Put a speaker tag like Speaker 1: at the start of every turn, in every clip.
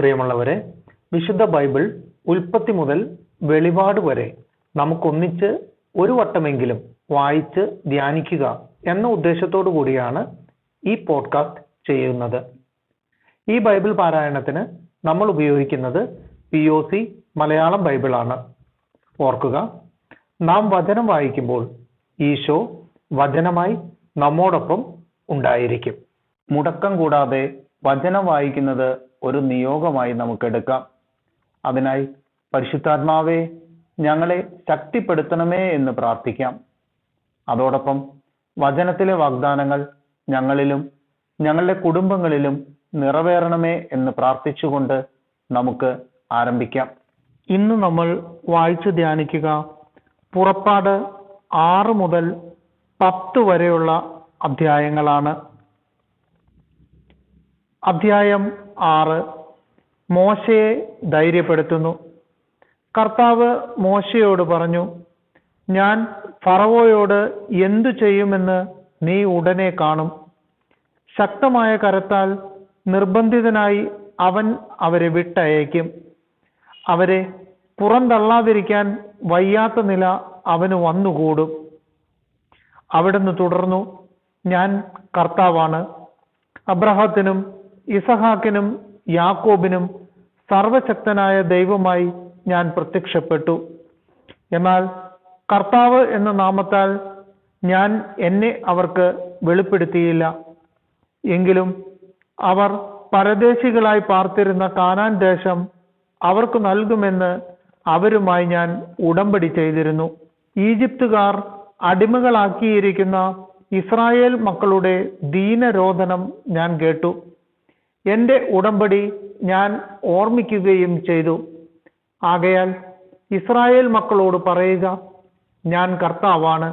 Speaker 1: പ്രിയമുള്ളവരെ, വിശുദ്ധ ബൈബിൾ ഉൽപ്പത്തി മുതൽ വെളിപാട് വരെ നമുക്കൊന്നിച്ച് ഒരു വട്ടമെങ്കിലും വായിച്ച് ധ്യാനിക്കുക എന്ന ഉദ്ദേശത്തോടു കൂടിയാണ് ഈ പോഡ്കാസ്റ്റ് ചെയ്യുന്നത്. ഈ ബൈബിൾ പാരായണത്തിന് നമ്മൾ ഉപയോഗിക്കുന്നത് POC മലയാളം ബൈബിളാണ്. ഓർക്കുക, നാം വചനം വായിക്കുമ്പോൾ ഈശോ വചനമായി നമ്മോടൊപ്പം ഉണ്ടായിരിക്കും. മുടക്കം കൂടാതെ വചനം വായിക്കുന്നത് ഒരു നിയോഗമായി നമുക്കെടുക്കാം. അതിനായി പരിശുദ്ധാത്മാവേ, ഞങ്ങളെ ശക്തിപ്പെടുത്തണമേ എന്ന് പ്രാർത്ഥിക്കാം. അതോടൊപ്പം വചനത്തിലെ വാഗ്ദാനങ്ങൾ ഞങ്ങളിലും ഞങ്ങളുടെ കുടുംബങ്ങളിലും നിറവേറണമേ എന്ന് പ്രാർത്ഥിച്ചുകൊണ്ട് നമുക്ക് ആരംഭിക്കാം. ഇന്ന് നമ്മൾ വായിച്ചു ധ്യാനിക്കുക പുറപ്പാട് 6 മുതൽ 10 വരെയുള്ള അധ്യായങ്ങളാണ്. അധ്യായം 6 മോശയെ ധൈര്യപ്പെടുത്തുന്നു. കർത്താവ് മോശയോട് പറഞ്ഞു, ഞാൻ ഫറവോയോട് എന്തു ചെയ്യുമെന്ന് നീ ഉടനെ കാണും. ശക്തമായ കരത്താൽ നിർബന്ധിതനായി അവൻ അവരെ വിട്ടയക്കും. അവരെ പുറന്തള്ളാതിരിക്കാൻ വയ്യാത്ത നില അവന് വന്നുകൂടും. അവിടുന്ന് തുടർന്നു, ഞാൻ കർത്താവാണ്. അബ്രഹാത്തിനും ഇസഹാക്കിനും യാക്കോബിനും സർവശക്തനായ ദൈവമായി ഞാൻ പ്രത്യക്ഷപ്പെട്ടു. എന്നാൽ കർത്താവ് എന്ന നാമത്താൽ ഞാൻ എന്നെ അവർക്ക് വെളിപ്പെടുത്തിയില്ല. എങ്കിലും അവർ പരദേശികളായി പാർത്തിരുന്ന കാനാൻ ദേശം അവർക്ക് നൽകുമെന്ന് അവരുമായി ഞാൻ ഉടമ്പടി ചെയ്തിരുന്നു. ഈജിപ്തുകാർ അടിമകളാക്കിയിരിക്കുന്ന ഇസ്രായേൽ മക്കളുടെ ദീനരോധനം ഞാൻ കേട്ടു. എൻ്റെ ഉടമ്പടി ഞാൻ ഓർമ്മിക്കുകയും ചെയ്തു. ആകയാൽ ഇസ്രായേൽ മക്കളോട് പറയുക, ഞാൻ കർത്താവാണ്.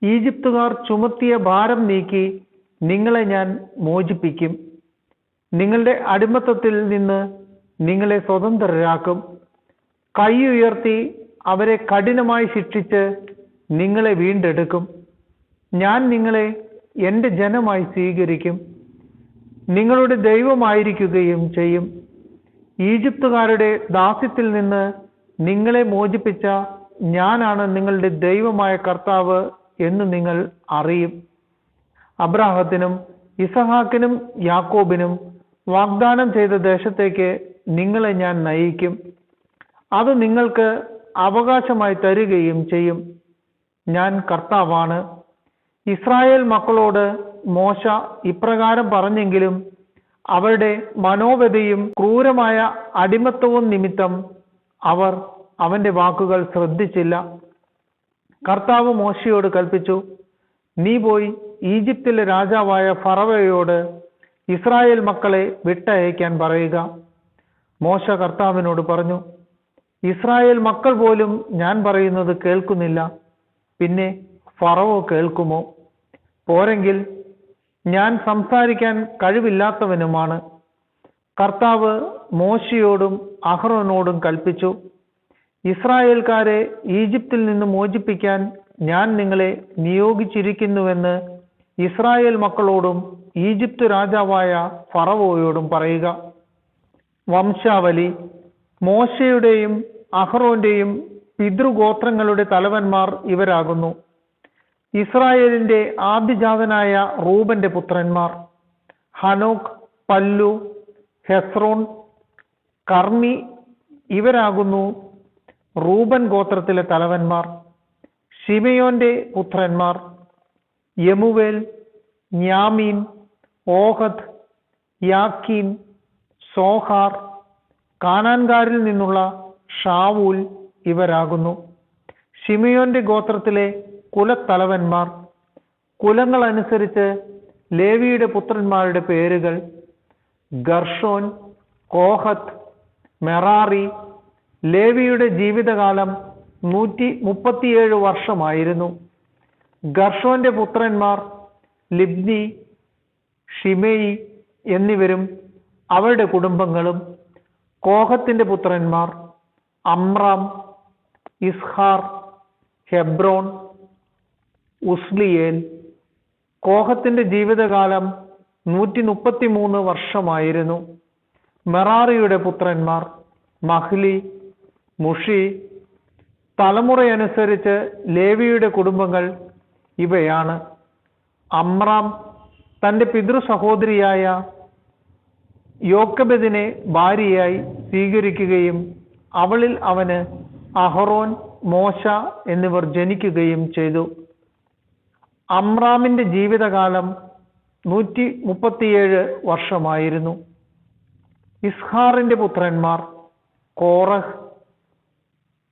Speaker 1: ഈജിപ്തുകാർ ചുമത്തിയ ഭാരം നീക്കി നിങ്ങളെ ഞാൻ മോചിപ്പിക്കും. നിങ്ങളുടെ അടിമത്തത്തിൽ നിന്ന് നിങ്ങളെ സ്വതന്ത്രരാക്കും. കൈ ഉയർത്തി അവരെ കഠിനമായി ശിക്ഷിച്ച് നിങ്ങളെ വീണ്ടെടുക്കും. ഞാൻ നിങ്ങളെ എൻ്റെ ജനമായി സ്വീകരിക്കും, നിങ്ങളുടെ ദൈവമായിരിക്കുകയും ചെയ്യും. ഈജിപ്തുകാരുടെ ദാസ്യത്തിൽ നിന്ന് നിങ്ങളെ മോചിപ്പിച്ച ഞാനാണ് നിങ്ങളുടെ ദൈവമായ കർത്താവ് എന്ന് നിങ്ങൾ അറിയും. അബ്രാഹത്തിനും ഇസഹാക്കിനും യാക്കോബിനും വാഗ്ദാനം ചെയ്ത ദേശത്തേക്ക് നിങ്ങളെ ഞാൻ നയിക്കും. അത് നിങ്ങൾക്ക് അവകാശമായി തരികയും ചെയ്യും. ഞാൻ കർത്താവാണ്. ഇസ്രായേൽ മക്കളോട് മോശ ഇപ്രകാരം പറഞ്ഞെങ്കിലും അവരുടെ മനോവ്യതയും ക്രൂരമായ അടിമത്തവും നിമിത്തം അവർ അവന്റെ വാക്കുകൾ ശ്രദ്ധിച്ചില്ല. കർത്താവ് മോശയോട് കൽപ്പിച്ചു, നീ പോയി ഈജിപ്തിലെ രാജാവായ ഫറവയോട് ഇസ്രായേൽ മക്കളെ വിട്ടയക്കാൻ പറയുക. മോശ കർത്താവിനോട് പറഞ്ഞു, ഇസ്രായേൽ മക്കൾ പോലും ഞാൻ പറയുന്നത് കേൾക്കുന്നില്ല, പിന്നെ ഫറവോ കേൾക്കുമോ? പോരെങ്കിൽ ഞാൻ സംസാരിക്കാൻ കഴിവില്ലാത്തവനുമാണ്. കർത്താവ് മോശയോടും അഹ്റോനോടും കൽപ്പിച്ചു, ഇസ്രായേൽക്കാരെ ഈജിപ്തിൽ നിന്ന് മോചിപ്പിക്കാൻ ഞാൻ നിങ്ങളെ നിയോഗിച്ചിരിക്കുന്നുവെന്ന് ഇസ്രായേൽ മക്കളോടും ഈജിപ്ത് രാജാവായ ഫറവോയോടും പറയുക. വംശാവലി. മോശയുടെയും അഹ്റോന്റെയും പിതൃഗോത്രങ്ങളുടെ തലവന്മാർ ഇവരാകുന്നു. ഇസ്രായേലിന്റെ ആദ്യജാതനായ റൂബന്റെ പുത്രന്മാർ ഹനോക്ക്, പല്ലു, ഹെസ്രോൻ, കർമ്മി ഇവരാകുന്നു റൂബൻ ഗോത്രത്തിലെ തലവന്മാർ. ശിമയോന്റെ പുത്രന്മാർ യമുവേൽ, ന്യാമീൻ, ഓഹദ്, യാക്കീൻ, സോഹാർ. കാനാൻകാരിൽ നിന്നുള്ള ഷാവൂൽ ഇവരാകുന്നു. ശിമയോന്റെ ഗോത്രത്തിലെ കുലത്തലവന്മാർ. കുലങ്ങൾ അനുസരിച്ച് ലേവിയുടെ പുത്രന്മാരുടെ പേരുകൾ: ഗർഷോൻ, കോഹത്ത്, മെറാറി. ലേവിയുടെ ജീവിതകാലം 137 വർഷമായിരുന്നു. ഗർഷോന്റെ പുത്രന്മാർ ലിബ്നി, ഷിമെയി എന്നിവരും അവരുടെ കുടുംബങ്ങളും. കോഹത്തിന്റെ പുത്രന്മാർ അമ്രാം, ഇസ്ഹാർ, ഹെബ്രോൻ, ഉസ്ലിയേൽ. കോഹത്തിന്റെ ജീവിതകാലം 133 വർഷമായിരുന്നു. മെറാറിയുടെ പുത്രന്മാർ മഹ്ലി, മുഷി. തലമുറയനുസരിച്ച് ലേവിയുടെ കുടുംബങ്ങൾ ഇവയാണ്. അമ്രാം തൻ്റെ പിതൃ സഹോദരിയായ യോക്കബെദിനെ ഭാര്യയായി സ്വീകരിക്കുകയും അവളിൽ അവന് അഹറോൻ, മോശ എന്നിവർ ജനിക്കുകയും ചെയ്തു. അമ്രാമിന്റെ ജീവിതകാലം 137 വർഷമായിരുന്നു. ഇസ്ഹാറിന്റെ പുത്രന്മാർ കോറഹ്,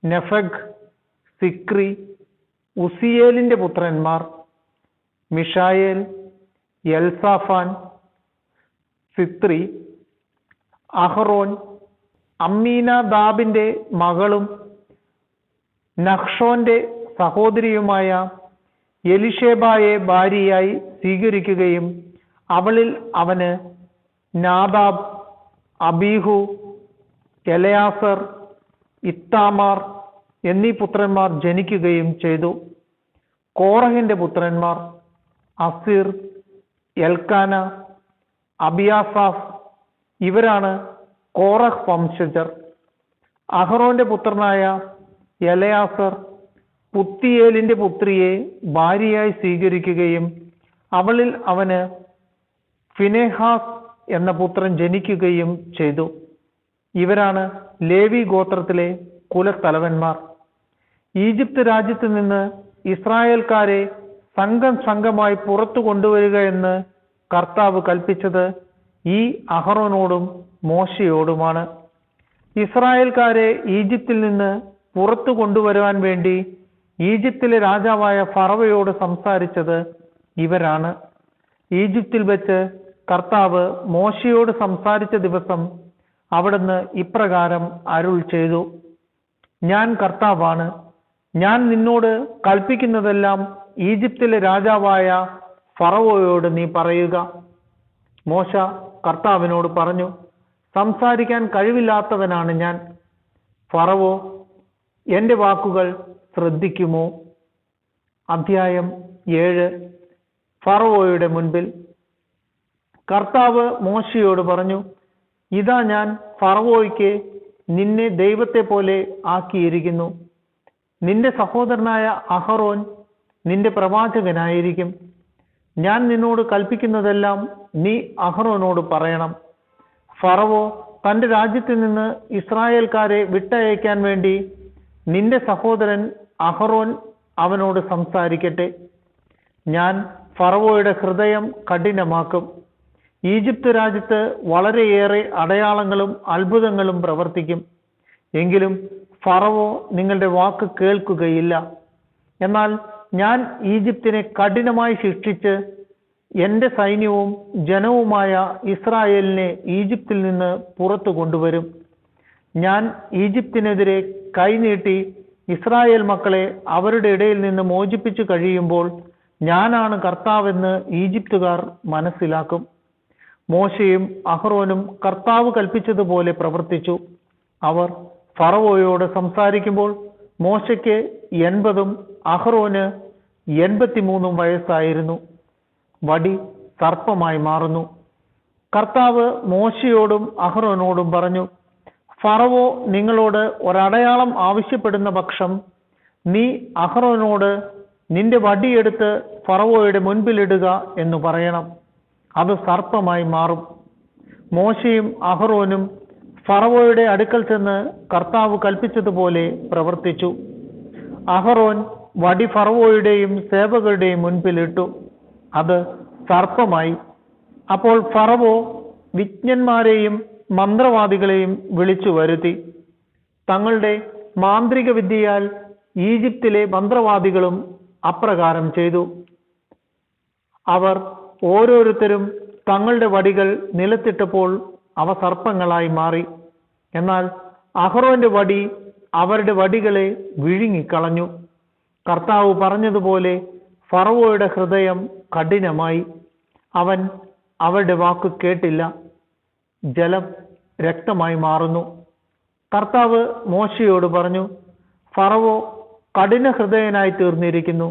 Speaker 1: നെഫഗ്, സിക്രി. ഉസിയേലിന്റെ പുത്രന്മാർ മിഷായേൽ, എൽസാഫാൻ, സിത്രി. അഹറോൻ അമ്മീനാദാബിന്റെ മകളും നഹ്ഷോന്റെ സഹോദരിയുമായ എലിഷേബായെ ഭാര്യയായി സ്വീകരിക്കുകയും അവളിൽ അവന് നാദാബ്, അബീഹു, എലയാസർ, ഇത്താമാർ എന്നീ പുത്രന്മാർ ജനിക്കുകയും ചെയ്തു. കോറഹിന്റെ പുത്രന്മാർ അസീർ, എൽക്കാന, അബിയാസാഫ്. ഇവരാണ് കോറഹ് വംശജർ. അഹറോന്റെ പുത്രനായ എലയാസർ പുത്തിയേലിന്റെ പുത്രിയെ ഭാര്യയായി സ്വീകരിക്കുകയും അവളിൽ അവന് ഫിനെഹാസ് എന്ന പുത്രൻ ജനിക്കുകയും ചെയ്തു. ഇവരാണ് ലേവി ഗോത്രത്തിലെ കുലത്തലവന്മാർ. ഈജിപ്ത് രാജ്യത്ത് നിന്ന് ഇസ്രായേൽക്കാരെ സംഘം സംഘമായി പുറത്തു കൊണ്ടുവരിക എന്ന് കർത്താവ് കൽപ്പിച്ചത് ഈ അഹറോനോടും മോശയോടുമാണ്. ഇസ്രായേൽക്കാരെ ഈജിപ്തിൽ നിന്ന് പുറത്തു കൊണ്ടുവരുവാൻ വേണ്ടി ഈജിപ്തിലെ രാജാവായ ഫറവയോട് സംസാരിച്ചത് ഇവരാണ്. ഈജിപ്തിൽ വെച്ച് കർത്താവ് മോശയോട് സംസാരിച്ച ദിവസം അവിടുന്ന് ഇപ്രകാരം അരുൾ ചെയ്തു: ഞാൻ കർത്താവാണ്. ഞാൻ നിന്നോട് കൽപ്പിക്കുന്നതെല്ലാം ഈജിപ്തിലെ രാജാവായ ഫറവോയോട് നീ പറയുക. മോശ കർത്താവിനോട് പറഞ്ഞു: സംസാരിക്കാൻ കഴിവില്ലാത്തവനാണ് ഞാൻ. ഫറവോ എൻ്റെ വാക്കുകൾ ശ്രദ്ധിക്കുമോ? അധ്യായം 7. ഫറവോയുടെ മുൻപിൽ. കർത്താവ് മോശയോട് പറഞ്ഞു: ഇതാ ഞാൻ ഫറവോയ്ക്ക് നിന്നെ ദൈവത്തെ പോലെ ആക്കിയിരിക്കുന്നു. നിന്റെ സഹോദരനായ അഹറോൻ നിന്റെ പ്രവാചകനായിരിക്കും. ഞാൻ നിന്നോട് കൽപ്പിക്കുന്നതെല്ലാം നീ അഹറോനോട് പറയണം. ഫറവോ തൻ്റെ രാജ്യത്തിൽ നിന്ന് ഇസ്രായേൽക്കാരെ വിട്ടയക്കാൻ വേണ്ടി നിന്റെ സഹോദരൻ അഹറോൻ അവനോട് സംസാരിക്കട്ടെ. ഞാൻ ഫറവോയുടെ ഹൃദയം കഠിനമാക്കും. ഈജിപ്ത് രാജ്യത്ത് വളരെയേറെ അടയാളങ്ങളും അത്ഭുതങ്ങളും പ്രവർത്തിക്കും. എങ്കിലും ഫറവോ നിങ്ങളുടെ വാക്ക് കേൾക്കുകയില്ല. എന്നാൽ ഞാൻ ഈജിപ്തിനെ കഠിനമായി ശിക്ഷിച്ച് എൻ്റെ സൈന്യവും ജനവുമായ ഇസ്രായേലിനെ ഈജിപ്തിൽ നിന്ന് പുറത്തു കൊണ്ടുവരും. ഞാൻ ഈജിപ്തിനെതിരെ കൈനീട്ടി ഇസ്രായേൽ മക്കളെ അവരുടെ ഇടയിൽ നിന്ന് മോചിപ്പിച്ചു കഴിയുമ്പോൾ ഞാനാണ് കർത്താവെന്ന് ഈജിപ്തുകാർ മനസ്സിലാക്കും. മോശയും അഹ്റോനും കർത്താവ് കൽപ്പിച്ചതുപോലെ പ്രവർത്തിച്ചു. അവർ ഫറവോയോട് സംസാരിക്കുമ്പോൾ മോശയ്ക്ക് 80 അഹ്റോന് 83 വയസ്സായിരുന്നു. വടി സർപ്പമായി മാറുന്നു. കർത്താവ് മോശയോടും അഹ്റോനോടും പറഞ്ഞു: ഫറവോ നിങ്ങളോട് ഒരടയാളം ആവശ്യപ്പെടുന്ന പക്ഷം നീ അഹ്റോനോട് നിന്റെ വടിയെടുത്ത് ഫറവോയുടെ മുൻപിലിടുക എന്ന് പറയണം. അത് സർപ്പമായി മാറും. മോശയും അഹ്റോനും ഫറവോയുടെ അടുക്കൽ ചെന്ന് കർത്താവ് കൽപ്പിച്ചതുപോലെ പ്രവർത്തിച്ചു. അഹ്റോൻ വടി ഫറവോയുടെയും സേവകരുടെയും മുൻപിലിട്ടു. അത് സർപ്പമായി. അപ്പോൾ ഫറവോ വിജ്ഞന്മാരെയും മന്ത്രവാദികളെയും വിളിച്ചു വരുത്തി. തങ്ങളുടെ മാന്ത്രിക വിദ്യയാൽ ഈജിപ്തിലെ മന്ത്രവാദികളും അപ്രകാരം ചെയ്തു. അവർ ഓരോരുത്തരും തങ്ങളുടെ വടികൾ നിലത്തിട്ടപ്പോൾ അവ സർപ്പങ്ങളായി മാറി. എന്നാൽ അഹ്റോന്റെ വടി അവരുടെ വടികളെ വിഴുങ്ങിക്കളഞ്ഞു. കർത്താവ് പറഞ്ഞതുപോലെ ഫറവോയുടെ ഹൃദയം കഠിനമായി. അവൻ അവരുടെ വാക്ക് കേട്ടില്ല. ജലം രക്തമായി മാറുന്നു. കർത്താവ് മോശയോട് പറഞ്ഞു: ഫറവോ കഠിന ഹൃദയനായി തീർന്നിരിക്കുന്നു.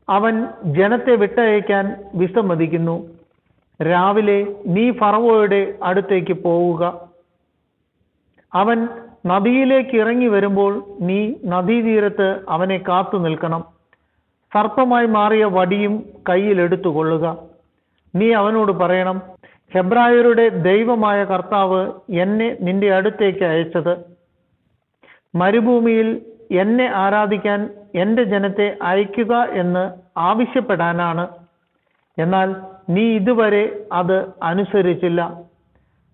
Speaker 1: അവൻ ജനത്തെ വിട്ടയക്കാൻ വിസമ്മതിക്കുന്നു. രാവിലെ നീ ഫറവോയുടെ അടുത്തേക്ക് പോവുക. അവൻ നദിയിലേക്ക് ഇറങ്ങി വരുമ്പോൾ നീ നദീതീരത്ത് അവനെ കാത്തു നിൽക്കണം. സർപ്പമായി മാറിയ വടിയും കയ്യിൽ എടുത്തുകൊള്ളുക. നീ അവനോട് പറയണം, ഹെബ്രായരുടെ ദൈവമായ കർത്താവ് എന്നെ നിന്റെ അടുത്തേക്ക് അയച്ചത് മരുഭൂമിയിൽ എന്നെ ആരാധിക്കാൻ എൻ്റെ ജനത്തെ അയക്കുക എന്ന് ആവശ്യപ്പെടാനാണ്. എന്നാൽ നീ ഇതുവരെ അത് അനുസരിച്ചില്ല.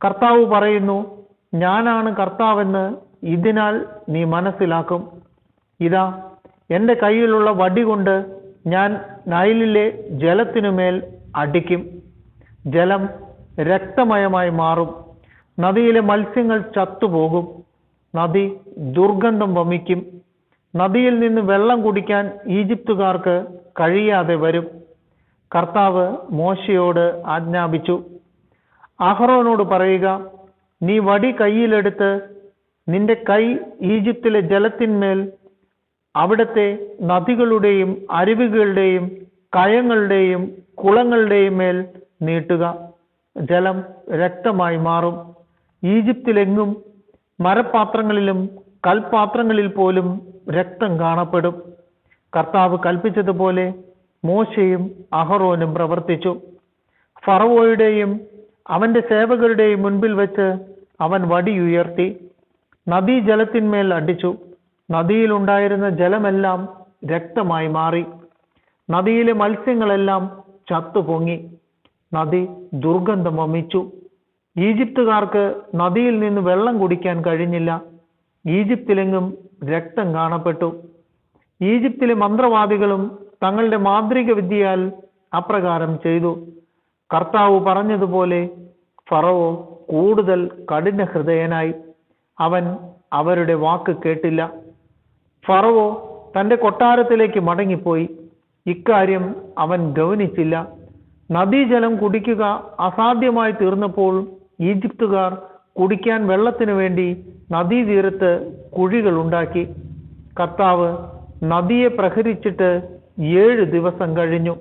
Speaker 1: കർത്താവ് പറയുന്നു, ഞാനാണ് കർത്താവെന്ന് ഇതിനാൽ നീ മനസ്സിലാക്കും. ഇതാ, എൻ്റെ കയ്യിലുള്ള വടി കൊണ്ട് ഞാൻ നൈലിലെ ജലത്തിനുമേൽ അടിക്കും. ജലം രക്തമയമായി മാറും. നദിയിലെ മത്സ്യങ്ങൾ ചത്തുപോകും. നദി ദുർഗന്ധം വമിക്കും. നദിയിൽ നിന്ന് വെള്ളം കുടിക്കാൻ ഈജിപ്തുകാർക്ക് കഴിയാതെ വരും. കർത്താവ് മോശയോട് ആജ്ഞാപിച്ചു, അഹറോനോട് പറയുക, നീ വടി കയ്യിലെടുത്ത് നിന്റെ കൈ ഈജിപ്തിലെ ജലത്തിന്മേൽ, അവിടുത്തെ നദികളുടെയും അരുവികളുടെയും കയങ്ങളുടെയും കുളങ്ങളുടെയും മേൽ നീട്ടുക. ജലം രക്തമായി മാറും. ഈജിപ്തിലെങ്ങും മരപാത്രങ്ങളിലും കൽപാത്രങ്ങളിൽ പോലും രക്തം കാണപ്പെടും. കർത്താവ് കൽപ്പിച്ചതുപോലെ മോശയും അഹറോനും പ്രവർത്തിച്ചു. ഫറവോയുടെയും അവന്റെ സേവകരുടെയും മുൻപിൽ വെച്ച് അവൻ വടിയുയർത്തി നദീജലത്തിന്മേൽ അടിച്ചു. നദിയിലുണ്ടായിരുന്ന ജലമെല്ലാം രക്തമായി മാറി. നദിയിലെ മത്സ്യങ്ങളെല്ലാം ചത്തുപൊങ്ങി. നദി ദുർഗന്ധം വമിച്ചു. ഈജിപ്തുകാർക്ക് നദിയിൽ നിന്ന് വെള്ളം കുടിക്കാൻ കഴിഞ്ഞില്ല. ഈജിപ്തിലെങ്ങും രക്തം കാണപ്പെട്ടു. ഈജിപ്തിലെ മന്ത്രവാദികളും തങ്ങളുടെ മാന്ത്രിക വിദ്യയാൽ അപ്രകാരം ചെയ്തു. കർത്താവ് പറഞ്ഞതുപോലെ ഫറവോ കൂടുതൽ കഠിന ഹൃദയനായി. അവൻ അവരുടെ വാക്ക് കേട്ടില്ല. ഫറവോ തൻ്റെ കൊട്ടാരത്തിലേക്ക് മടങ്ങിപ്പോയി. ഇക്കാര്യം അവൻ ഗൗനിച്ചില്ല. നദീജലം കുടിക്കുക അസാധ്യമായി തീർന്നപ്പോൾ ഈജിപ്തുകാർ കുടിക്കാൻ വെള്ളത്തിനു വേണ്ടി നദീതീരത്ത് കുഴികൾ ഉണ്ടാക്കി. കർത്താവ് നദിയെ പ്രഹരിച്ചിട്ട് 7 ദിവസം കഴിഞ്ഞു.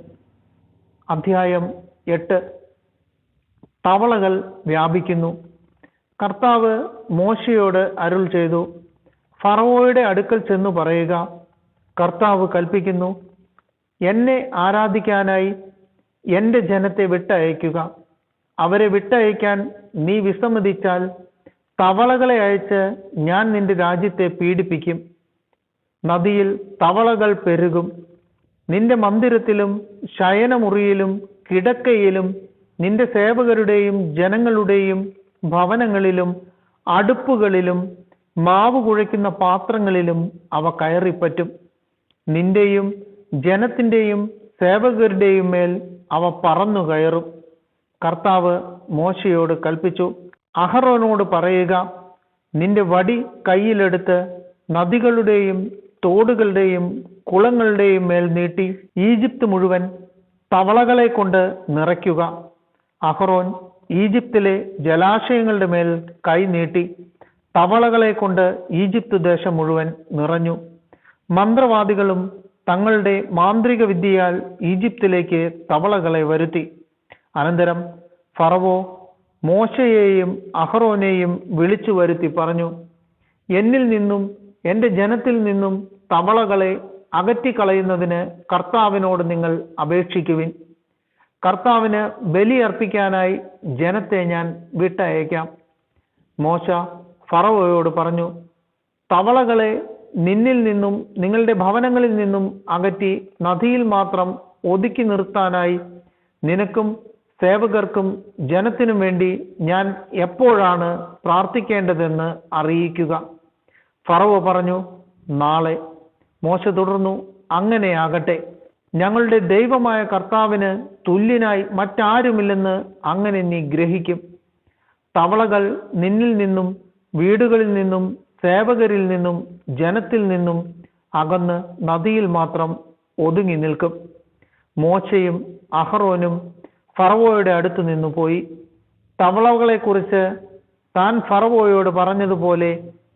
Speaker 1: അധ്യായം 8. തവളകൾ വ്യാപിക്കുന്നു. കർത്താവ് മോശയോട് അരുൾ ചെയ്തു, ഫറവോയുടെ അടുക്കൽ ചെന്നു പറയുക, കർത്താവ് കൽപ്പിക്കുന്നു, എന്നെ ആരാധിക്കാനായി എൻ്റെ ജനത്തെ വിട്ടയക്കുക. അവരെ വിട്ടയക്കാൻ നീ വിസമ്മതിച്ചാൽ തവളകളെ അയച്ച് ഞാൻ നിന്റെ രാജ്യത്തെ പീഡിപ്പിക്കും. നദിയിൽ തവളകൾ പെരുകും. നിന്റെ മന്ദിരത്തിലും ശയനമുറിയിലും കിടക്കയിലും നിന്റെ സേവകരുടെയും ജനങ്ങളുടെയും ഭവനങ്ങളിലും അടുപ്പുകളിലും മാവ് കുഴയ്ക്കുന്ന പാത്രങ്ങളിലും അവ കയറിപ്പറ്റും. നിന്റെയും ജനത്തിൻ്റെയും സേവകരുടെയും മേൽ അവ പറന്നു കയറും. കർത്താവ് മോശയോട് കൽപ്പിച്ചു, അഹറോനോട് പറയുക, നിന്റെ വടി കയ്യിലെടുത്ത് നദികളുടെയും തോടുകളുടെയും കുളങ്ങളുടെയും മേൽ നീട്ടി ഈജിപ്ത് മുഴുവൻ തവളകളെ കൊണ്ട് നിറയ്ക്കുക. അഹറോൻ ഈജിപ്തിലെ ജലാശയങ്ങളുടെ മേൽ കൈ നീട്ടി തവളകളെ കൊണ്ട് ഈജിപ്ത് ദേശം മുഴുവൻ നിറഞ്ഞു. മന്ത്രവാദികളും തങ്ങളുടെ മാന്ത്രിക വിദ്യയാൽ ഈജിപ്തിലേക്ക് തവളകളെ വരുത്തി. അനന്തരം ഫറവോ മോശയെയും അഹറോനെയും വിളിച്ചു വരുത്തി പറഞ്ഞു, എന്നിൽ നിന്നും എൻ്റെ ജനത്തിൽ നിന്നും തവളകളെ അകറ്റിക്കളയുന്നതിന് കർത്താവിനോട് നിങ്ങൾ അപേക്ഷിക്കുവിൻ. കർത്താവിന് ബലി അർപ്പിക്കാനായി ജനത്തെ ഞാൻ വിട്ടയക്കാം. മോശ ഫറവോയോട് പറഞ്ഞു, തവളകളെ നിന്നിൽ നിന്നും നിങ്ങളുടെ ഭവനങ്ങളിൽ നിന്നും അകറ്റി നദിയിൽ മാത്രം ഒതുക്കി നിർത്താനായി നിനക്കും സേവകർക്കും ജനത്തിനും വേണ്ടി ഞാൻ എപ്പോഴാണ് പ്രാർത്ഥിക്കേണ്ടതെന്ന് അറിയിക്കുക. ഫറവോ പറഞ്ഞു, നാളെ. മോശ തുടർന്നു, അങ്ങനെയാകട്ടെ. ഞങ്ങളുടെ ദൈവമായ കർത്താവിന് തുല്യനായി മറ്റാരുമില്ലെന്ന് അങ്ങനെ നീ ഗ്രഹിക്കും. തവളകൾ നിന്നിൽ നിന്നും വീടുകളിൽ നിന്നും സേവകരിൽ നിന്നും ജനത്തിൽ നിന്നും അകന്ന് നദിയിൽ മാത്രം ഒതുങ്ങി നിൽക്കും. മോശയും അഹറോനും ഫറവോയുടെ അടുത്ത് നിന്നു പോയി. തവളകളെക്കുറിച്ച് താൻ ഫറവോയോട് പറഞ്ഞതുപോലെ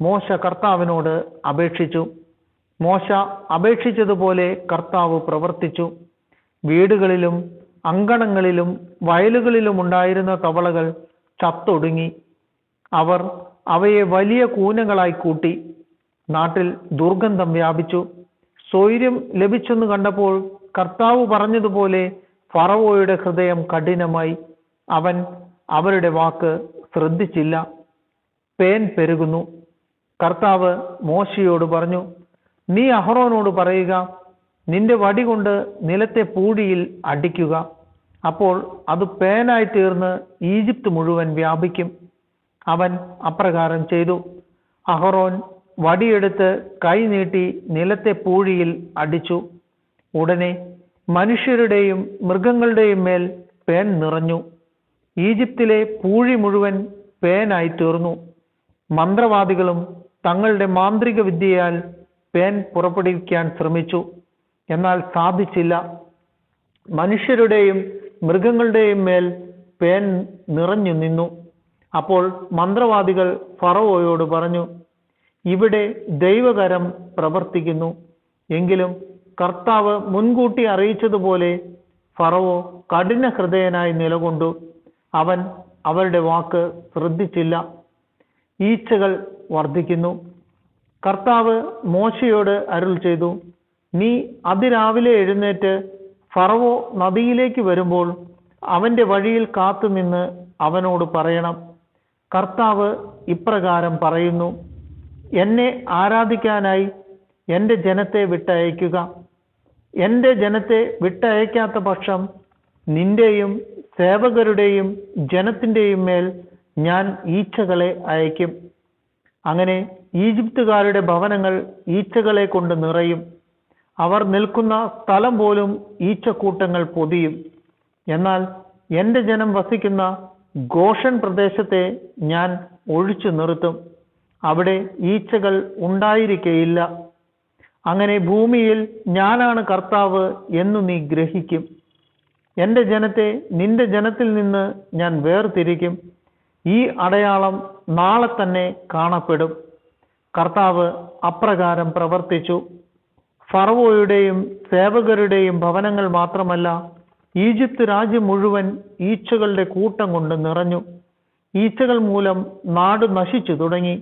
Speaker 1: മോശ കർത്താവിനോട് അപേക്ഷിച്ചു. മോശ അപേക്ഷിച്ചതുപോലെ കർത്താവ് പ്രവർത്തിച്ചു. വീടുകളിലും അങ്കണങ്ങളിലും വയലുകളിലും ഉണ്ടായിരുന്ന തവളകൾ ചത്തൊടുങ്ങി. അവർ അവയെ വലിയ കൂനകളായി കൂട്ടി. നാട്ടിൽ ദുർഗന്ധം വ്യാപിച്ചു. സ്വൈര്യം ലഭിച്ചെന്ന് കണ്ടപ്പോൾ കർത്താവ് പറഞ്ഞതുപോലെ ഫറവോയുടെ ഹൃദയം കഠിനമായി. അവൻ അവരുടെ വാക്ക് ശ്രദ്ധിച്ചില്ല. പേൻ പെരുകുന്നു. കർത്താവ് മോശയോട് പറഞ്ഞു, നീ അഹറോനോട് പറയുക, നിന്റെ വടി കൊണ്ട് നിലത്തെ പൂഴിയിൽ അടിക്കുക. അപ്പോൾ അത് പേനായി തീർന്ന് ഈജിപ്ത് മുഴുവൻ വ്യാപിക്കും. അവൻ അപ്രകാരം ചെയ്തു. അഹറോൻ വടിയെടുത്ത് കൈ നീട്ടി നിലത്തെ പൂഴിയിൽ അടിച്ചു. ഉടനെ മനുഷ്യരുടെയും മൃഗങ്ങളുടെയും മേൽ പേൻ നിറഞ്ഞു. ഈജിപ്തിലെ പൂഴി മുഴുവൻ പേനായി തീർന്നു. മന്ത്രവാദികളും തങ്ങളുടെ മാന്ത്രിക വിദ്യയാൽ പേൻ പുറപ്പെടുവിക്കാൻ ശ്രമിച്ചു, എന്നാൽ സാധിച്ചില്ല. മനുഷ്യരുടെയും മൃഗങ്ങളുടെയും മേൽ പേൻ നിറഞ്ഞു നിന്നു. അപ്പോൾ മന്ത്രവാദികൾ ഫറവോയോട് പറഞ്ഞു, ഇവിടെ ദൈവകരം പ്രവർത്തിക്കുന്നു. എങ്കിലും കർത്താവ് മുൻകൂട്ടി അറിയിച്ചതുപോലെ ഫറവോ കഠിന ഹൃദയനായി നിലകൊണ്ടു. അവൻ അവരുടെ വാക്ക് ശ്രദ്ധിച്ചില്ല. ഈച്ചകൾ വർദ്ധിക്കുന്നു. കർത്താവ് മോശയോട് അരുൾ ചെയ്തു, നീ അതിരാവിലെ എഴുന്നേറ്റ് ഫറവോ നദിയിലേക്ക് വരുമ്പോൾ അവന്റെ വഴിയിൽ കാത്തുനിന്ന് അവനോട് പറയണം, കർത്താവ് ഇപ്രകാരം പറയുന്നു, എന്നെ ആരാധിക്കാനായി എൻ്റെ ജനത്തെ വിട്ടയക്കുക. എൻ്റെ ജനത്തെ വിട്ടയക്കാത്ത പക്ഷം നിന്റെയും സേവകരുടെയും ജനത്തിൻ്റെയും മേൽ ഞാൻ ഈച്ചകളെ അയക്കും. അങ്ങനെ ഈജിപ്തുകാരുടെ ഭവനങ്ങൾ ഈച്ചകളെ കൊണ്ട് നിറയും. അവർ നിൽക്കുന്ന സ്ഥലം പോലും ഈച്ചക്കൂട്ടങ്ങൾ പൊതിയും. എന്നാൽ എൻ്റെ ജനം വസിക്കുന്ന ഗോഷൻ പ്രദേശത്തെ ഞാൻ ഒഴിച്ചു നിർത്തും. അവിടെ ഈച്ചകൾ ഉണ്ടായിരിക്കയില്ല. അങ്ങനെ ഭൂമിയിൽ ഞാനാണ് കർത്താവ് എന്നു നീ ഗ്രഹിക്കും. എൻ്റെ ജനത്തെ നിന്റെ ജനത്തിൽ നിന്ന് ഞാൻ വേർതിരിക്കും. ഈ അടയാളം നാളെ തന്നെ കാണപ്പെടും. കർത്താവ് അപ്രകാരം പ്രവർത്തിച്ചു. ഫറവോയുടെയും സേവകരുടെയും ഭവനങ്ങൾ മാത്രമല്ല, ഈജിപ്ത് രാജ്യം മുഴുവൻ ഈച്ചകളുടെ കൂട്ടം കൊണ്ട് നിറഞ്ഞു. ഈച്ചകൾ മൂലം നാട് നശിച്ചു തുടങ്ങി.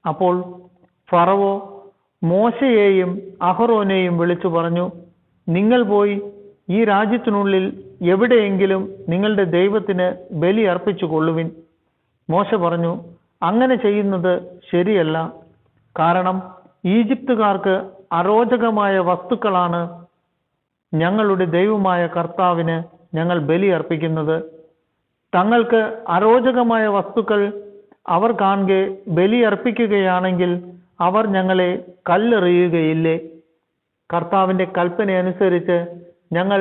Speaker 1: അപ്പോൾ ഫറവോ മോശയെയും അഹറോനെയും വിളിച്ചു പറഞ്ഞു, നിങ്ങൾ പോയി ഈ രാജ്യത്തിനുള്ളിൽ എവിടെയെങ്കിലും നിങ്ങളുടെ ദൈവത്തിന് ബലി അർപ്പിച്ചു കൊള്ളുവിൻ. മോശ പറഞ്ഞു, അങ്ങനെ ചെയ്യുന്നത് ശരിയല്ല. കാരണം ഈജിപ്തുകാർക്ക് അരോചകമായ വസ്തുക്കളാണ് ഞങ്ങളുടെ ദൈവമായ കർത്താവിന് ഞങ്ങൾ ബലി അർപ്പിക്കുന്നത്. തങ്ങൾക്ക് അരോചകമായ വസ്തുക്കൾ അവർ കാണെ ബലി അർപ്പിക്കുകയാണെങ്കിൽ അവർ ഞങ്ങളെ കല്ലെറിയുകയില്ലേ? കർത്താവിൻ്റെ കൽപ്പനയനുസരിച്ച് ഞങ്ങൾ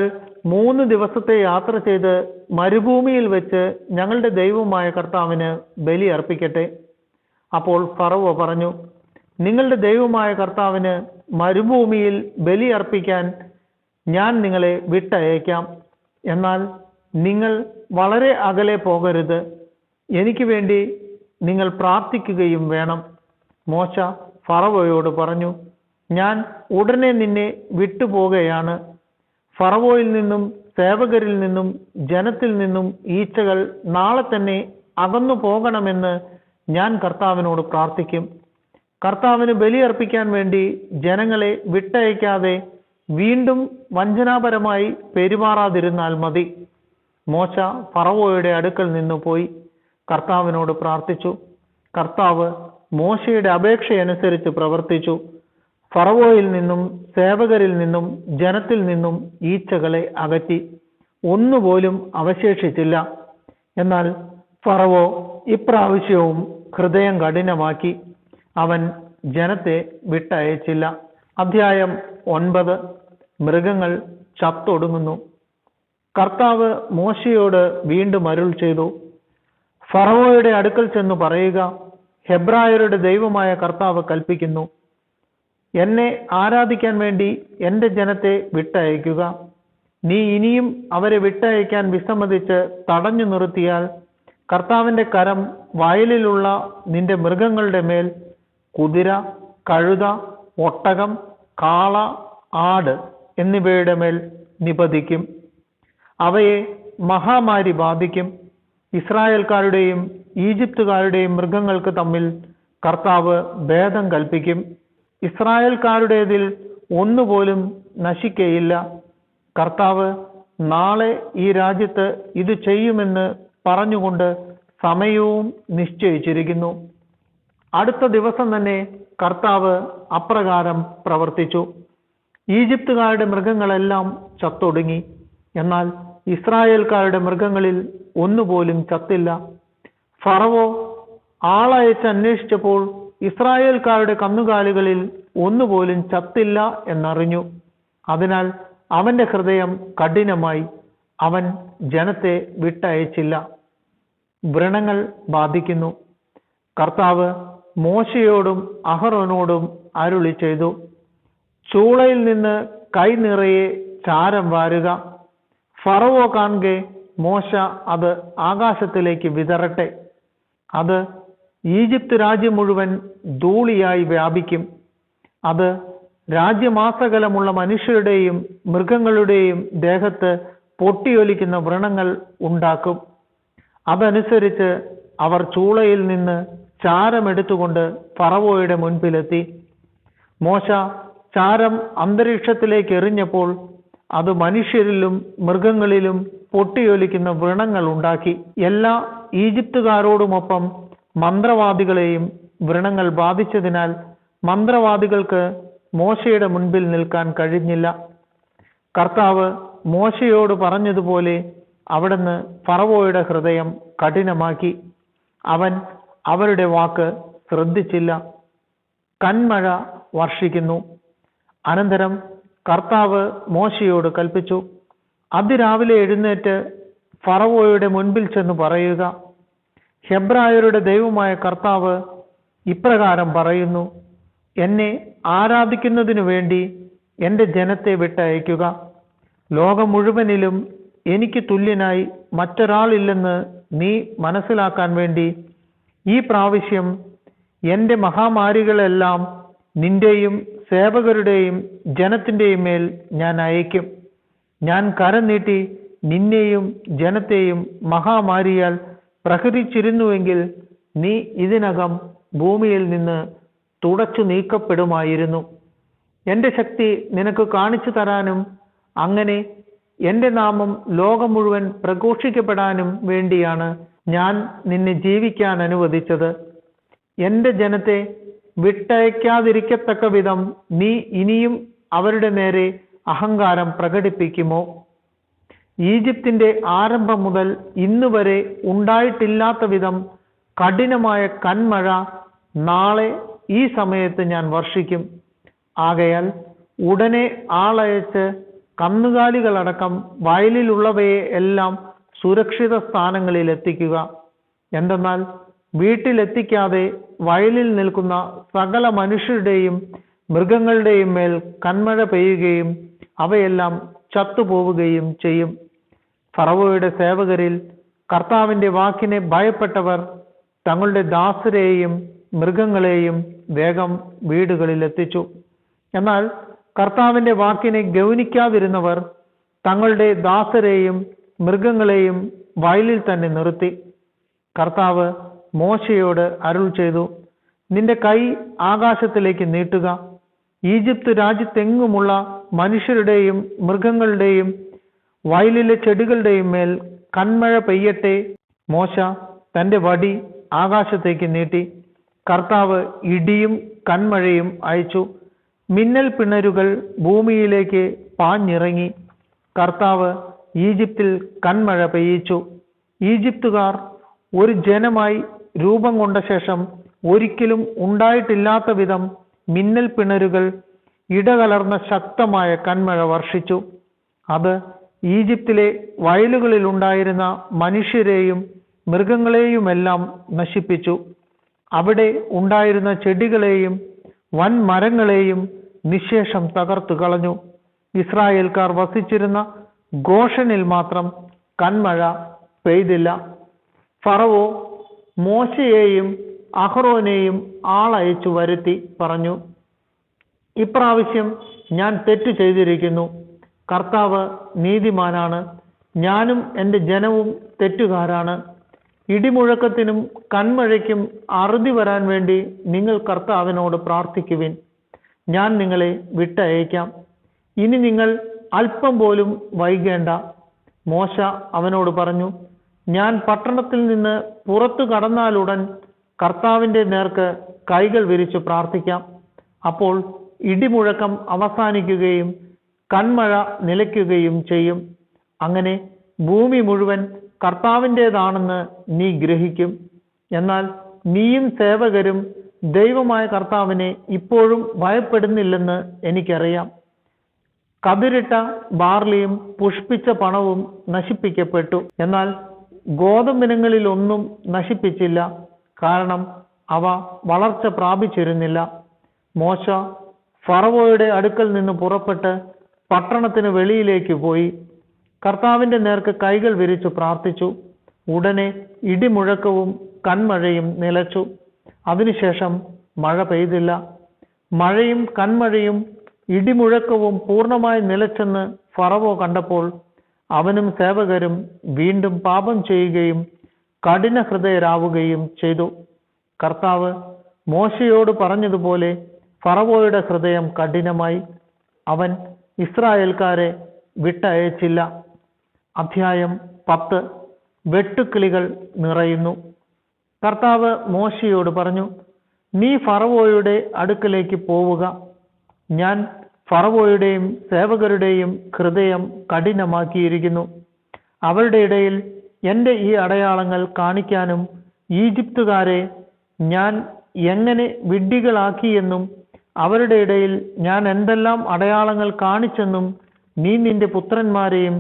Speaker 1: 3 ദിവസത്തെ യാത്ര ചെയ്ത് മരുഭൂമിയിൽ വെച്ച് ഞങ്ങളുടെ ദൈവമായ കർത്താവിന് ബലി അർപ്പിക്കട്ടെ. അപ്പോൾ ഫറവോ പറഞ്ഞു, നിങ്ങളുടെ ദൈവമായ കർത്താവിന് മരുഭൂമിയിൽ ബലി അർപ്പിക്കാൻ ഞാൻ നിങ്ങളെ വിട്ടയക്കാം. എന്നാൽ നിങ്ങൾ വളരെ അകലെ പോകരുത്. എനിക്ക് വേണ്ടി നിങ്ങൾ പ്രാർത്ഥിക്കുകയും വേണം. മോശ ഫറവോയോട് പറഞ്ഞു, ഞാൻ ഉടനെ നിന്നെ വിട്ടുപോകുകയാണ്. ഫറവോയിൽ നിന്നും സേവകരിൽ നിന്നും ജനത്തിൽ നിന്നും ഈച്ചകൾ നാളെ തന്നെ അകന്നു പോകണമെന്ന് ഞാൻ കർത്താവിനോട് പ്രാർത്ഥിക്കും. കർത്താവിന് ബലിയർപ്പിക്കാൻ വേണ്ടി ജനങ്ങളെ വിട്ടയക്കാതെ വീണ്ടും വഞ്ചനാപരമായി പെരുമാറാതിരുന്നാൽ മതി. മോശ ഫറവോയുടെ അടുക്കൽ നിന്ന് പോയി കർത്താവിനോട് പ്രാർത്ഥിച്ചു. കർത്താവ് മോശയുടെ അപേക്ഷയനുസരിച്ച് പ്രവർത്തിച്ചു. ഫറവോയിൽ നിന്നും സേവകരിൽ നിന്നും ജനത്തിൽ നിന്നും ഈച്ചകളെ അകറ്റി. ഒന്നുപോലും അവശേഷിച്ചില്ല. എന്നാൽ ഫറവോ ഇപ്രാവശ്യവും ഹൃദയം കഠിനമാക്കി. അവൻ ജനത്തെ വിട്ടയച്ചില്ല. അധ്യായം 9. മൃഗങ്ങൾ ചത്തൊടുങ്ങുന്നു. കർത്താവ് മോശയോട് വീണ്ടും അരുൾ ചെയ്തു, ഫറവോയുടെ അടുക്കൽ ചെന്ന് പറയുക, ഹെബ്രായരുടെ ദൈവമായ കർത്താവ് കൽപ്പിക്കുന്നു, എന്നെ ആരാധിക്കാൻ വേണ്ടി എൻ്റെ ജനത്തെ വിട്ടയക്കുക. നീ ഇനിയും അവരെ വിട്ടയക്കാൻ വിസമ്മതിച്ച് തടഞ്ഞു നിർത്തിയാൽ കർത്താവിൻ്റെ കരം വയലിലുള്ള നിന്റെ മൃഗങ്ങളുടെ മേൽ, കുതിര, കഴുത, ഒട്ടകം, കാള, ആട് എന്നിവയുടെ മേൽ നിപതിക്കും. അവയെ മഹാമാരി ബാധിക്കും. ഇസ്രായേൽക്കാരുടെയും ഈജിപ്തുകാരുടെയും മൃഗങ്ങൾക്ക് തമ്മിൽ കർത്താവ് ഭേദം കൽപ്പിക്കും. ഇസ്രായേൽക്കാരുടേതിൽ ഒന്നുപോലും നശിക്കയില്ല. കർത്താവ് നാളെ ഈ രാജ്യത്ത് ഇത് ചെയ്യുമെന്ന് പറഞ്ഞുകൊണ്ട് സമയവും നിശ്ചയിച്ചിരിക്കുന്നു. അടുത്ത ദിവസം തന്നെ കർത്താവ് അപ്രകാരം പ്രവർത്തിച്ചു. ഈജിപ്തുകാരുടെ മൃഗങ്ങളെല്ലാം ചത്തൊടുങ്ങി. എന്നാൽ ഇസ്രായേൽക്കാരുടെ മൃഗങ്ങളിൽ ഒന്നുപോലും ചത്തില്ല. ഫറവോ ആളയച്ച് അന്വേഷിച്ചപ്പോൾ ഇസ്രായേൽക്കാരുടെ കന്നുകാലികളിൽ ഒന്നുപോലും ചത്തില്ല എന്നറിഞ്ഞു. അതിനാൽ അവന്റെ ഹൃദയം കഠിനമായി. അവൻ ജനത്തെ വിട്ടയച്ചില്ല. വ്രണങ്ങൾ ബാധിക്കുന്നു. കർത്താവ് മോശയോടും അഹറോനോടും അരുളി ചെയ്തു, ചൂളയിൽ നിന്ന് കൈ നിറയെ ചാരം വാരുക. ഫറവോ കാണെ മോശ അത് ആകാശത്തിലേക്ക് വിതറട്ടെ. അത് ഈജിപ്ത് രാജ്യം മുഴുവൻ ധൂളിയായി വ്യാപിക്കും. അത് രാജ്യമാസകലമുള്ള മനുഷ്യരുടെയും മൃഗങ്ങളുടെയും ദേഹത്ത് പൊട്ടിയൊലിക്കുന്ന വ്രണങ്ങൾ ഉണ്ടാക്കും. അതനുസരിച്ച് അവർ ചൂളയിൽ നിന്ന് ചാരമെടുത്തുകൊണ്ട് ഫറവോയുടെ മുൻപിലെത്തി. മോശ ചാരം അന്തരീക്ഷത്തിലേക്ക് എറിഞ്ഞപ്പോൾ അത് മനുഷ്യരിലും മൃഗങ്ങളിലും പൊട്ടിയൊലിക്കുന്ന വ്രണങ്ങൾ ഉണ്ടാക്കി. എല്ലാ ഈജിപ്തുകാരോടുമൊപ്പം മന്ത്രവാദികളെയും വ്രണങ്ങൾ ബാധിച്ചതിനാൽ മന്ത്രവാദികൾക്ക് മോശയുടെ മുൻപിൽ നിൽക്കാൻ കഴിഞ്ഞില്ല. കർത്താവ് മോശയോട് പറഞ്ഞതുപോലെ അവിടുന്ന് ഫറവോയുടെ ഹൃദയം കഠിനമാക്കി. അവൻ അവരുടെ വാക്ക് ശ്രദ്ധിച്ചില്ല. കന്മഴ വർഷിക്കുന്നു. അനന്തരം കർത്താവ് മോശയോട് കൽപ്പിച്ചു, അതിരാവിലെ എഴുന്നേറ്റ് ഫറവോയുടെ മുൻപിൽ ചെന്ന് പറയുക, ഹെബ്രായരുടെ ദൈവമായ കർത്താവ് ഇപ്രകാരം പറയുന്നു, എന്നെ ആരാധിക്കുന്നതിനു വേണ്ടി എൻ്റെ ജനത്തെ വിട്ടയക്കുക. ലോകം മുഴുവനിലും എനിക്ക് തുല്യനായി മറ്റൊരാളില്ലെന്ന് നീ മനസ്സിലാക്കാൻ വേണ്ടി ഈ പ്രാവശ്യം എൻ്റെ മഹാമാരികളെല്ലാം നിന്റെയും സേവകരുടെയും ജനത്തിൻ്റെയും മേൽ ഞാൻ അയക്കും. ഞാൻ കരം നീട്ടി നിന്നെയും ജനത്തെയും മഹാമാരിയാൽ പ്രഹരിച്ചിരുന്നുവെങ്കിൽ നീ ഇതിനകം ഭൂമിയിൽ നിന്ന് തുടച്ചു നീക്കപ്പെടുമായിരുന്നു. എൻ്റെ ശക്തി നിനക്ക് കാണിച്ചു തരാനും അങ്ങനെ എൻ്റെ നാമം ലോകം മുഴുവൻ പ്രഘോഷിക്കപ്പെടാനും വേണ്ടിയാണ് ഞാൻ നിന്നെ ജീവിക്കാൻ അനുവദിച്ചത്. എൻ്റെ ജനത്തെ വിട്ടയക്കാതിരിക്കത്തക്ക വിധം നീ ഇനിയും അവരുടെ നേരെ അഹങ്കാരം പ്രകടിപ്പിക്കുമോ? ഈജിപ്തിൻ്റെ ആരംഭം മുതൽ ഇന്നുവരെ ഉണ്ടായിട്ടില്ലാത്ത വിധം കഠിനമായ കന്മഴ നാളെ ഈ സമയത്ത് ഞാൻ വർഷിക്കും. ആകയാൽ ഉടനെ ആളയച്ച് കന്നുകാലികളടക്കം വയലിലുള്ളവയെ എല്ലാം സുരക്ഷിത സ്ഥാനങ്ങളിൽ എത്തിക്കുക. എന്തെന്നാൽ വീട്ടിലെത്തിക്കാതെ വയലിൽ നിൽക്കുന്ന സകല മനുഷ്യരുടെയും മൃഗങ്ങളുടെയും മേൽ കന്മഴ പെയ്യുകയും അവയെല്ലാം ചത്തുപോവുകയും ചെയ്യും. ഫറവോയുടെ സേവകരിൽ കർത്താവിൻ്റെ വാക്കിനെ ഭയപ്പെട്ടവർ തങ്ങളുടെ ദാസരെയും മൃഗങ്ങളെയും വേഗം വീടുകളിൽ എത്തിച്ചു. എന്നാൽ കർത്താവിൻ്റെ വാക്കിനെ ഗൗനിക്കാതിരുന്നവർ തങ്ങളുടെ ദാസരെയും മൃഗങ്ങളെയും വയലിൽ തന്നെ നിർത്തി. കർത്താവ് മോശയോട് അരുൾ ചെയ്തു, നിന്റെ കൈ ആകാശത്തിലേക്ക് നീട്ടുക. ഈജിപ്ത് രാജ്യത്തെങ്ങുമുള്ള മനുഷ്യരുടെയും മൃഗങ്ങളുടെയും വയലിലെ ചെടികളുടെയും മേൽ കന്മഴ പെയ്യട്ടെ. മോശ തൻ്റെ വടി ആകാശത്തേക്ക് നീട്ടി. കർത്താവ് ഇടിയും കന്മഴയും അയച്ചു. മിന്നൽ പിണരുകൾ ഭൂമിയിലേക്ക് പാഞ്ഞിറങ്ങി. കർത്താവ് ഈജിപ്തിൽ കന്മഴ പെയ്യിച്ചു. ഈജിപ്തുകാർ ഒരു ജനമായി രൂപം കൊണ്ട ശേഷം ഒരിക്കലും ഉണ്ടായിട്ടില്ലാത്ത വിധം മിന്നൽ പിണരുകൾ ഇടകലർന്ന ശക്തമായ കന്മഴ വർഷിച്ചു. അത് ഈജിപ്തിലെ വയലുകളിൽ ഉണ്ടായിരുന്ന മനുഷ്യരെയും മൃഗങ്ങളെയുമെല്ലാം നശിപ്പിച്ചു. അവിടെ ഉണ്ടായിരുന്ന ചെടികളെയും വൻ മരങ്ങളെയും നിശേഷം തകർത്തു കളഞ്ഞു. ഇസ്രായേൽക്കാർ വസിച്ചിരുന്ന ഗോഷനിൽ മാത്രം കന്മഴ പെയ്തില്ല. ഫറവോ മോശയെയും അഹ്റോനെയും ആളയച്ചു വരുത്തി പറഞ്ഞു, ഇപ്രാവശ്യം ഞാൻ തെറ്റ് ചെയ്തിരിക്കുന്നു. കർത്താവ് നീതിമാനാണ്. ഞാനും എൻ്റെ ജനവും തെറ്റുകാരാണ്. ഇടിമുഴക്കത്തിനും കന്മഴയ്ക്കും അറുതി വരാൻ വേണ്ടി നിങ്ങൾ കർത്താവിനോട് പ്രാർത്ഥിക്കുവിൻ. ഞാൻ നിങ്ങളെ വിട്ടയക്കാം. ഇനി നിങ്ങൾ അല്പം പോലും വൈകേണ്ട. മോശ അവനോട് പറഞ്ഞു, ഞാൻ പട്ടണത്തിൽ നിന്ന് പുറത്തു കടന്നാലുടൻ കർത്താവിൻ്റെ നേർക്ക് കൈകൾ വിരിച്ചു പ്രാർത്ഥിക്കാം. അപ്പോൾ ഇടിമുഴക്കം അവസാനിക്കുകയും കന്മഴ നിലയ്ക്കുകയും ചെയ്യും. അങ്ങനെ ഭൂമി മുഴുവൻ കർത്താവിൻ്റെതാണെന്ന് നീ ഗ്രഹിക്കും. എന്നാൽ നീയും സേവകരും ദൈവമായ കർത്താവിനെ ഇപ്പോഴും ഭയപ്പെടുന്നില്ലെന്ന് എനിക്കറിയാം. കതിരിട്ട ബാർലിയും പുഷ്പിച്ച പണവും നശിപ്പിക്കപ്പെട്ടു, എന്നാൽ ഗോതമ്പിനങ്ങളിലൊന്നും നശിപ്പിച്ചില്ല, കാരണം അവ വളർച്ച പ്രാപിച്ചിരുന്നില്ല. മോശ ഫറവോയുടെ അടുക്കൽ നിന്ന് പുറപ്പെട്ട് പട്ടണത്തിന് വെളിയിലേക്ക് പോയി കർത്താവിൻ്റെ നേർക്ക് കൈകൾ വിരിച്ചു പ്രാർത്ഥിച്ചു. ഉടനെ ഇടിമുഴക്കവും കന്മഴയും നിലച്ചു. അതിനുശേഷം മഴ പെയ്തില്ല. മഴയും കന്മഴയും ഇടിമുഴക്കവും പൂർണ്ണമായി നിലച്ചെന്ന് ഫറവോ കണ്ടപ്പോൾ അവനും സേവകരും വീണ്ടും പാപം ചെയ്യുകയും കഠിന ഹൃദയരാവുകയും ചെയ്തു. കർത്താവ് മോശയോട് പറഞ്ഞതുപോലെ ഫറവോയുടെ ഹൃദയം കഠിനമായി. അവൻ ഇസ്രായേൽക്കാരെ വിട്ടയച്ചില്ല. അധ്യായം 10. വെട്ടുക്കിളികൾ നിറയുന്നു. കർത്താവ് മോശയോട് പറഞ്ഞു, നീ ഫറവോയുടെ അടുക്കലേക്ക് പോവുക. ഞാൻ ഫറവോയുടെയും സേവകരുടെയും ഹൃദയം കഠിനമാക്കിയിരിക്കുന്നു. അവരുടെ ഇടയിൽ എൻ്റെ ഈ അടയാളങ്ങൾ കാണിക്കാനും ഈജിപ്തുകാരെ ഞാൻ എങ്ങനെ വിഡ്ഢികളാക്കിയെന്നും അവരുടെ ഇടയിൽ ഞാൻ എന്തെല്ലാം അടയാളങ്ങൾ കാണിച്ചെന്നും നീ നിന്റെ പുത്രന്മാരെയും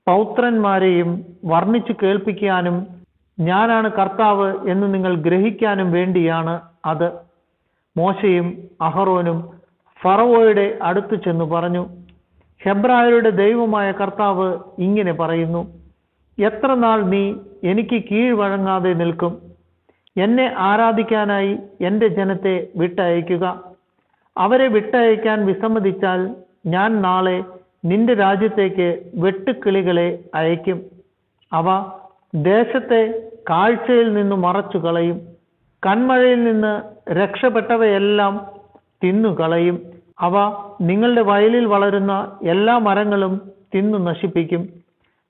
Speaker 1: പൗത്രന്മാരെയും വർണ്ണിച്ചു കേൾപ്പിക്കാനും ഞാനാണ് കർത്താവ് എന്ന് നിങ്ങൾ ഗ്രഹിക്കാനും വേണ്ടിയാണ് അത്. മോശയും അഹറോനും ഫറവോയുടെ അടുത്ത് ചെന്നു പറഞ്ഞു, ഹെബ്രായരുടെ ദൈവമായ കർത്താവ് ഇങ്ങനെ പറയുന്നു, എത്ര നാൾ നീ എനിക്ക് കീഴ്വഴങ്ങാതെ നിൽക്കും? എന്നെ ആരാധിക്കാനായി എൻ്റെ ജനത്തെ വിട്ടയക്കുക. അവരെ വിട്ടയക്കാൻ വിസമ്മതിച്ചാൽ ഞാൻ നാളെ നിന്റെ രാജ്യത്തേക്ക് വെട്ടുക്കിളികളെ അയക്കും. അവ ദേശത്തെ കാഴ്ചയിൽ നിന്ന് മറച്ചു കളയും. കന്മഴയിൽ നിന്ന് രക്ഷപ്പെട്ടവയെല്ലാം തിന്നുകളയും. അവ നിങ്ങളുടെ വയലിൽ വളരുന്ന എല്ലാ മരങ്ങളും തിന്നു നശിപ്പിക്കും.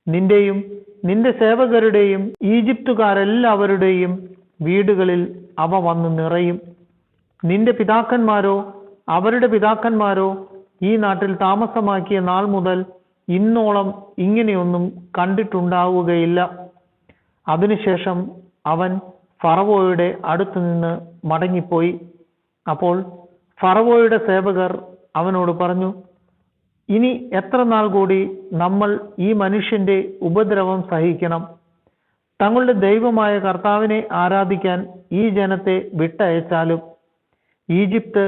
Speaker 1: നിന്റെയും നിന്റെ സേവകരുടെയും ഈജിപ്തുകാരെല്ലാവരുടെയും വീടുകളിൽ അവ വന്ന് നിറയും. നിന്റെ പിതാക്കന്മാരോ അവരുടെ പിതാക്കന്മാരോ ഈ നാട്ടിൽ താമസമാക്കിയ നാൾ മുതൽ ഇന്നോളം ഇങ്ങനെയൊന്നും കണ്ടിട്ടുണ്ടാവുകയില്ല. അതിനുശേഷം അവൻ ഫറവോയുടെ അടുത്തു നിന്ന് മടങ്ങിപ്പോയി. അപ്പോൾ ഫറവോയുടെ സേവകർ അവനോട് പറഞ്ഞു, ഇനി എത്ര നാൾ കൂടി നമ്മൾ ഈ മനുഷ്യന്റെ ഉപദ്രവം സഹിക്കണം? തങ്ങളുടെ ദൈവമായ കർത്താവിനെ ആരാധിക്കാൻ ഈ ജനത്തെ വിട്ടയച്ചാലും ഈജിപ്ത്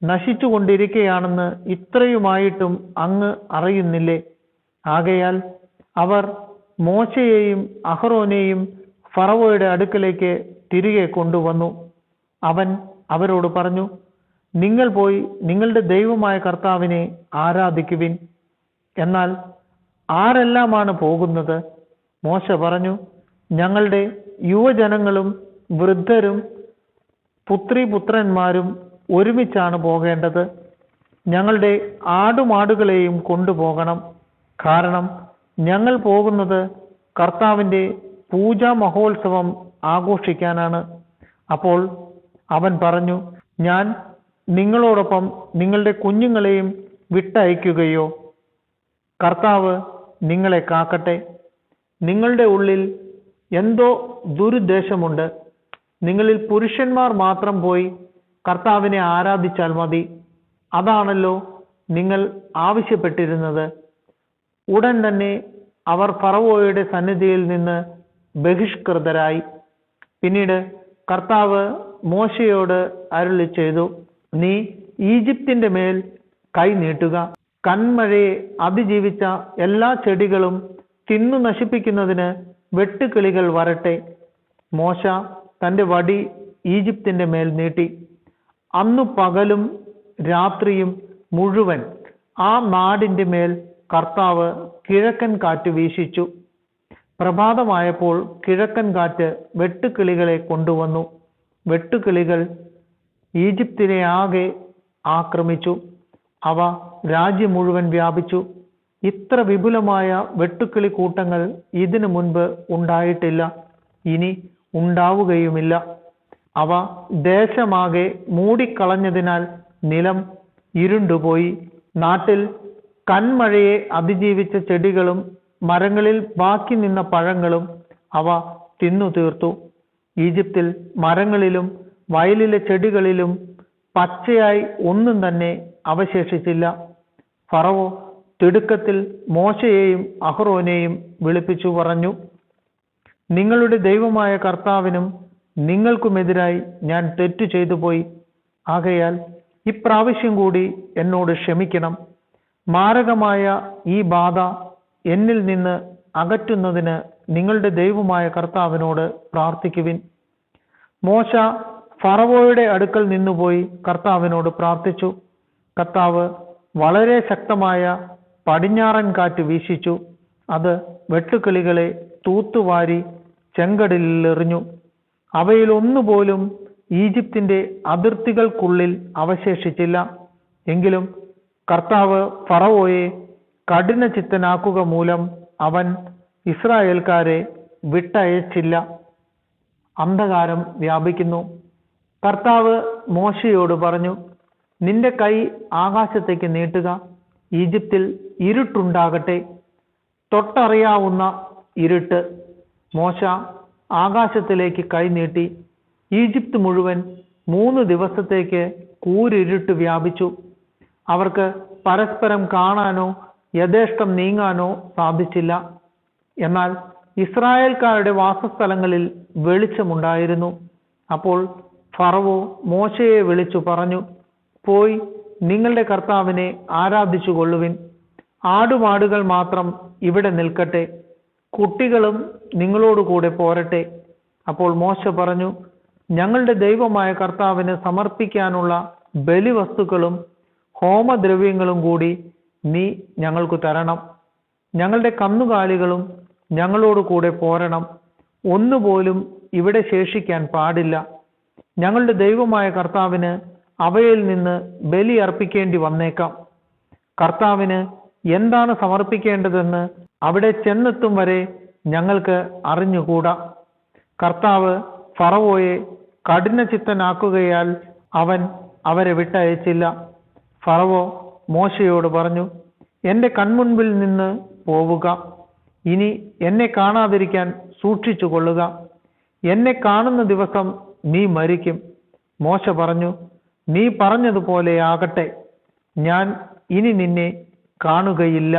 Speaker 1: നശിച്ചുകൊണ്ടിരിക്കുകയാണെന്ന് ഇത്രയുമായിട്ടും അങ്ങ് അറിയുന്നില്ലേ? ആകയാൽ അവർ മോശയെയും അഹറോനെയും ഫറവോയുടെ അടുക്കലേക്ക് തിരികെ കൊണ്ടുവന്നു. അവൻ അവരോട് പറഞ്ഞു, നിങ്ങൾ പോയി നിങ്ങളുടെ ദൈവമായ കർത്താവിനെ ആരാധിക്കുവിൻ. എന്നാൽ ആരെല്ലാമാണ് പോകുന്നത്? മോശ പറഞ്ഞു, ഞങ്ങളുടെ യുവജനങ്ങളും വൃദ്ധരും പുത്രിപുത്രന്മാരും ഒരുമിച്ചാണ് പോകേണ്ടത്. ഞങ്ങളുടെ ആടുമാടുകളെയും കൊണ്ടുപോകണം. കാരണം ഞങ്ങൾ പോകുന്നത് കർത്താവിൻ്റെ പൂജാ മഹോത്സവം ആഘോഷിക്കാനാണ്. അപ്പോൾ അവൻ പറഞ്ഞു, ഞാൻ നിങ്ങളോടൊപ്പം നിങ്ങളുടെ കുഞ്ഞുങ്ങളെയും വിട്ടയക്കുകയോ? കർത്താവ് നിങ്ങളെ കാക്കട്ടെ. നിങ്ങളുടെ ഉള്ളിൽ എന്തോ ദുരുദ്ദേശമുണ്ട്. നിങ്ങളിൽ പുരുഷന്മാർ മാത്രം പോയി കർത്താവിനെ ആരാധിച്ചാൽ മതി. അതാണല്ലോ നിങ്ങൾ ആവശ്യപ്പെട്ടിരുന്നത്. ഉടൻ തന്നെ അവർ ഫറവോയുടെ സന്നിധിയിൽ നിന്ന് ബഹിഷ്കൃതരായി. പിന്നീട് കർത്താവ് മോശയോട് അരുളി ചെയ്തു, നീ ഈജിപ്തിന്റെ മേൽ കൈ നീട്ടുക. കന്മഴയെ അതിജീവിച്ച എല്ലാ ചെടികളും തിന്നു നശിപ്പിക്കുന്നതിന് വെട്ടുകിളികൾ വരട്ടെ. മോശ തൻ്റെ വടി ഈജിപ്തിന്റെ മേൽ നീട്ടി. അന്നു പകലും രാത്രിയും മുഴുവൻ ആ നാടിൻ്റെ മേൽ കർത്താവ് കിഴക്കൻ കാറ്റ് വീശിച്ചു. പ്രഭാതമായപ്പോൾ കിഴക്കൻ കാറ്റ് വെട്ടുക്കിളികളെ കൊണ്ടുവന്നു. വെട്ടുക്കിളികൾ ഈജിപ്തിനെ ആകെ ആക്രമിച്ചു. അവ രാജ്യം മുഴുവൻ വ്യാപിച്ചു. ഇത്ര വിപുലമായ വെട്ടുക്കിളി കൂട്ടങ്ങൾ ഇതിനു മുൻപ് ഉണ്ടായിട്ടില്ല, ഇനി ഉണ്ടാവുകയുമില്ല. അവ ദേശമാകെ മൂടിക്കളഞ്ഞതിനാൽ നിലം ഇരുണ്ടുപോയി. നാട്ടിൽ കന്മഴയെ അതിജീവിച്ച ചെടികളും മരങ്ങളിൽ ബാക്കി നിന്ന പഴങ്ങളും അവ തിന്നു തീർത്തു. ഈജിപ്തിൽ മരങ്ങളിലും വയലിലെ ചെടികളിലും പച്ചയായി ഒന്നും തന്നെ അവശേഷിച്ചില്ല. ഫറവോ തിടുക്കത്തിൽ മോശയെയും അഹ്റോനെയും വിളിപ്പിച്ചു പറഞ്ഞു, നിങ്ങളുടെ ദൈവമായ കർത്താവിനും നിങ്ങൾക്കുമെതിരായി ഞാൻ തെറ്റു ചെയ്തു പോയി. ആകയാൽ ഇപ്രാവശ്യം കൂടി എന്നോട് ക്ഷമിക്കണം. മാരകമായ ഈ ബാധ എന്നിൽ നിന്ന് അകറ്റുന്നതിന് നിങ്ങളുടെ ദൈവമായ കർത്താവിനോട് പ്രാർത്ഥിക്കുവിൻ. മോശ ഫറവോയുടെ അടുക്കൽ നിന്നുപോയി കർത്താവിനോട് പ്രാർത്ഥിച്ചു. കർത്താവ് വളരെ ശക്തമായ പടിഞ്ഞാറൻ കാറ്റ് വീശിച്ചു. അത് വെട്ടുക്കിളികളെ തൂത്തുവാരി ചെങ്കടലിൽ എറിഞ്ഞു. അവയിൽ ഒന്നുപോലും ഈജിപ്തിന്റെ അതിർത്തികൾക്കുള്ളിൽ അവശേഷിച്ചില്ല. എങ്കിലും കർത്താവ് ഫറവോയെ കഠിനചിത്തനാക്കുക മൂലം അവൻ ഇസ്രായേൽക്കാരെ വിട്ടയച്ചില്ല. അന്ധകാരം വ്യാപിക്കുന്നു. കർത്താവ് മോശയോട് പറഞ്ഞു, നിന്റെ കൈ ആകാശത്തേക്ക് നീട്ടുക, ഈജിപ്തിൽ ഇരുട്ടുണ്ടാകട്ടെ, തൊട്ടറിയാവുന്ന ഇരുട്ട്. മോശ ആകാശത്തിലേക്ക് കൈ നീട്ടി. ഈജിപ്ത് മുഴുവൻ 3 ദിവസത്തേക്ക് കൂരിരുട്ട് വ്യാപിച്ചു. അവർക്ക് പരസ്പരം കാണാനോ യഥേഷ്ടം നീങ്ങാനോ സാധിച്ചില്ല. എന്നാൽ ഇസ്രായേൽക്കാരുടെ വാസസ്ഥലങ്ങളിൽ വെളിച്ചമുണ്ടായിരുന്നു. അപ്പോൾ ഫറവോ മോശയെ വിളിച്ചു പറഞ്ഞു, പോയി നിങ്ങളുടെ കർത്താവിനെ ആരാധിച്ചു കൊള്ളുവിൻ. ആടുമാടുകൾ മാത്രം ഇവിടെ നിൽക്കട്ടെ, കുട്ടികളും നിങ്ങളോടുകൂടെ പോരട്ടെ. അപ്പോൾ മോശ പറഞ്ഞു, ഞങ്ങളുടെ ദൈവമായ കർത്താവിന് സമർപ്പിക്കാനുള്ള ബലിവസ്തുക്കളും ഹോമദ്രവ്യങ്ങളും കൂടി നീ ഞങ്ങൾക്ക് തരണം. ഞങ്ങളുടെ കന്നുകാലികളും ഞങ്ങളോട് കൂടെ പോരണം. ഒന്നുപോലും ഇവിടെ ശേഷിക്കാൻ പാടില്ല. ഞങ്ങളുടെ ദൈവമായ കർത്താവിന് അവയിൽ നിന്ന് ബലി അർപ്പിക്കേണ്ടി വന്നേക്കാം. കർത്താവിന് എന്താണ് സമർപ്പിക്കേണ്ടതെന്ന് അവിടെ ചെന്നെത്തും വരെ ഞങ്ങൾക്ക് അറിഞ്ഞുകൂടാ. കർത്താവ് ഫറവോയെ കഠിനചിത്തനാക്കുകയാൽ അവൻ അവരെ വിട്ടയച്ചില്ല. ഫറവോ മോശയോട് പറഞ്ഞു, എൻ്റെ കൺമുൻപിൽ നിന്ന് പോവുക, ഇനി എന്നെ കാണാതിരിക്കാൻ സൂക്ഷിച്ചു കൊള്ളുക. എന്നെ കാണുന്ന ദിവസം നീ മരിക്കും. മോശ പറഞ്ഞു, നീ പറഞ്ഞതുപോലെ ആകട്ടെ, ഞാൻ ഇനി നിന്നെ കാണുകയില്ല.